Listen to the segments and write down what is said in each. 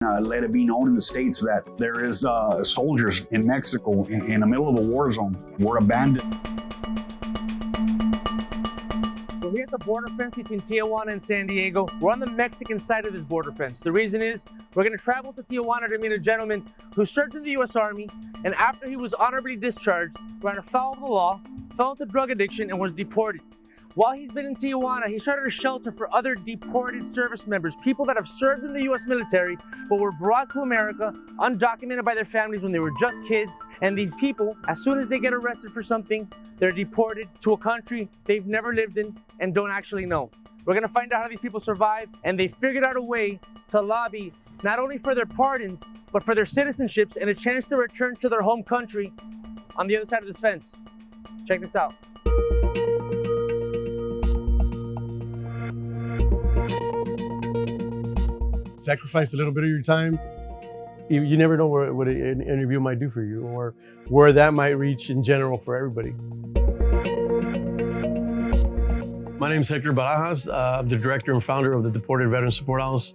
Let it be known in the States that there is soldiers in Mexico in the middle of a war zone. We're abandoned. So we're at the border fence between Tijuana and San Diego. We're on the Mexican side of this border fence. The reason is we're going to travel to Tijuana to meet a gentleman who served in the U.S. Army, and after he was honorably discharged, ran afoul of the law, fell into drug addiction, and was deported. While he's been in Tijuana, he started a shelter for other deported service members, people that have served in the U.S. military, but were brought to America undocumented by their families when they were just kids. And these people, as soon as they get arrested for something, they're deported to a country they've never lived in and don't actually know. We're gonna find out how these people survive, and they figured out a way to lobby not only for their pardons, but for their citizenships and a chance to return to their home country on the other side of this fence. Check this out. Sacrifice a little bit of your time. You never know what an interview might do for you, or where that might reach in general for everybody. My name is Hector Barajas. I'm the director and founder of the Deported Veterans Support House,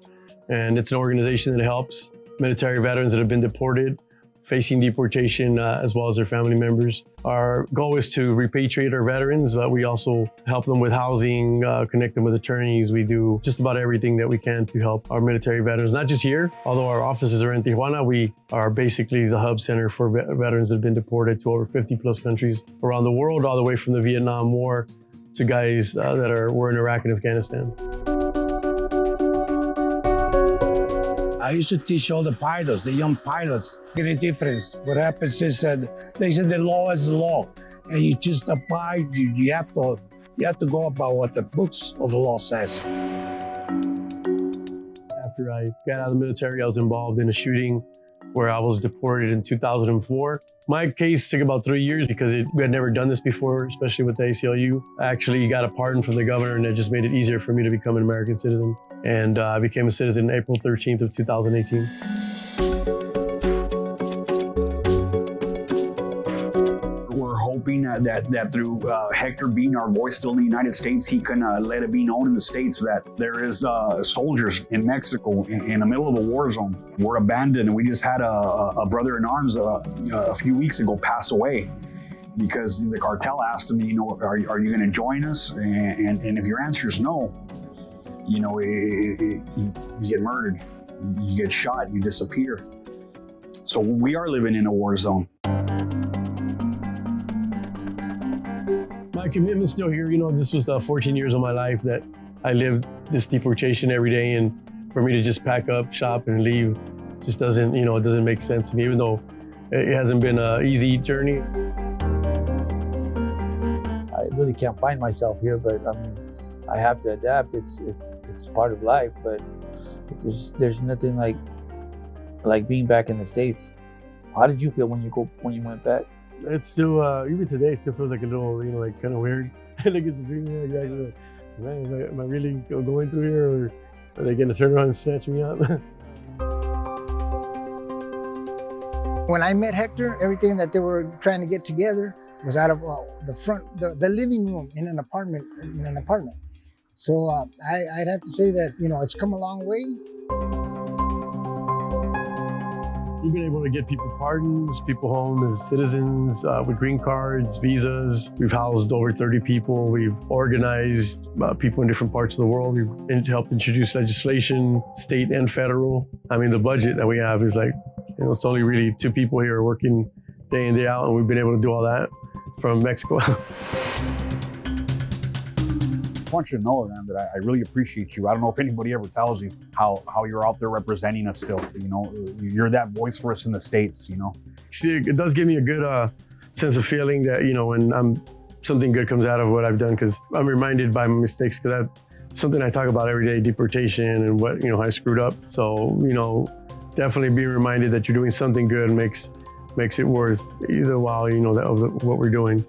and it's an organization that helps military veterans that have been deported, facing deportation, as well as their family members. Our goal is to repatriate our veterans, but we also help them with housing, connect them with attorneys. We do just about everything that we can to help our military veterans, not just here. Although our offices are in Tijuana, we are basically the hub center for veterans that have been deported to over 50 plus countries around the world, all the way from the Vietnam War to guys that were in Iraq and Afghanistan. I used to teach all the pilots, the young pilots, get a difference. What happens is they said the law is the law, and you just apply. You have to go about what the books of the law says. After I got out of the military, I was involved in a shooting where I was deported in 2004. My case took about 3 years because we had never done this before, especially with the ACLU. I actually got a pardon from the governor, and it just made it easier for me to become an American citizen. And I became a citizen April 13th of 2018. We're hoping that through Hector being our voice still in the United States, he can let it be known in the States that there is soldiers in Mexico in the middle of a war zone. We're abandoned, and we just had a brother in arms a few weeks ago pass away because the cartel asked him, are you going to join us? And if your answer is no, you get murdered, you get shot, you disappear. So we are living in a war zone. My commitment's still here. This was the 14 years of my life that I lived this deportation every day, and for me to just pack up shop and leave just doesn't, it doesn't make sense to me, even though it hasn't been an easy journey. I really can't find myself here, but I have to adapt. It's part of life, but there's nothing like being back in the States. How did you feel when you went back? It's still, even today, it still feels like a little, like kind of weird. Like it's a dream. Exactly. Man, am I really going through here, or are they going to turn around and snatch me up? When I met Hector, everything that they were trying to get together was out of the living room in an apartment. So I'd have to say that it's come a long way. We've been able to get people pardons, people home as citizens with green cards, visas. We've housed over 30 people. We've organized people in different parts of the world. We've helped introduce legislation, state and federal. The budget that we have is it's only really 2 people here working day in, day out, and we've been able to do all that from Mexico. I want you to know, man, that I really appreciate you. I don't know if anybody ever tells you how you're out there representing us still. You're that voice for us in the States. It does give me a good sense of feeling that when something good comes out of what I've done, because I'm reminded by my mistakes, because that's something I talk about every day: deportation and what how I screwed up. So definitely being reminded that you're doing something good makes it worth the while of what we're doing.